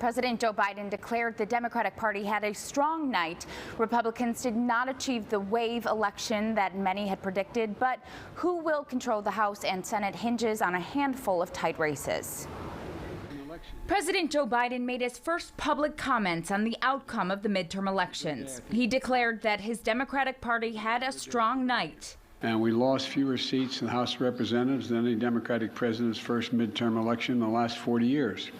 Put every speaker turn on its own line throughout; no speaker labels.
President Joe Biden declared the Democratic Party had a strong night. Republicans did not achieve the wave election that many had predicted, but who will control the House and Senate hinges on a handful of tight races. President Joe Biden made his first public comments on the outcome of the midterm elections. He declared that his Democratic Party had a strong night.
And we lost fewer seats in the House of Representatives than any Democratic president's first midterm election in the last 40 years.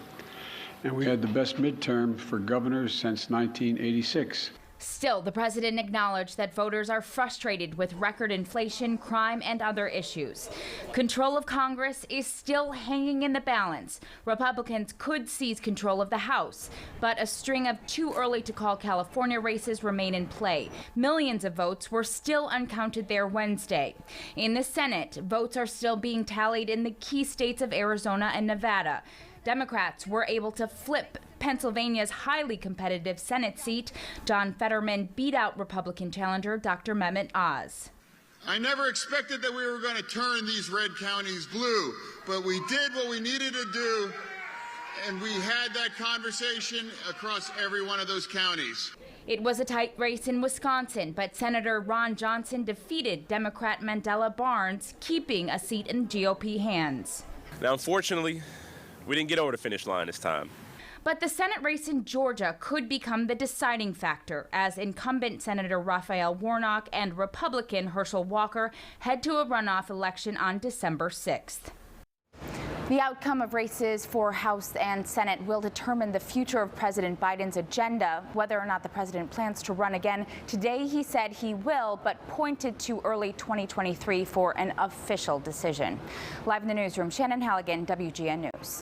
And we had the best midterm for governors since 1986.
Still, the president acknowledged that voters are frustrated with record inflation, crime, and other issues. Control of Congress is still hanging in the balance. Republicans could seize control of the House, but a string of too early to call California races remain in play. Millions of votes were still uncounted there Wednesday. In the Senate, votes are still being tallied in the key states of Arizona and Nevada. Democrats were able to flip Pennsylvania's highly competitive Senate seat. John Fetterman beat out Republican challenger Dr. Mehmet Oz.
I never expected that we were going to turn these red counties blue, but we did what we needed to do, and we had that conversation across every one of those counties.
It was a tight race in Wisconsin, but Senator Ron Johnson defeated Democrat Mandela Barnes, keeping a seat in GOP hands.
Now, unfortunately, we didn't get over the finish line this time.
But the Senate race in Georgia could become the deciding factor as incumbent Senator Raphael Warnock and Republican Herschel Walker head to a runoff election on December 6th. The outcome of races for House and Senate will determine the future of President Biden's agenda, whether or not the president plans to run again. Today, he said he will, but pointed to early 2023 for an official decision. Live in the newsroom, Shannon, Halligan, WGN News.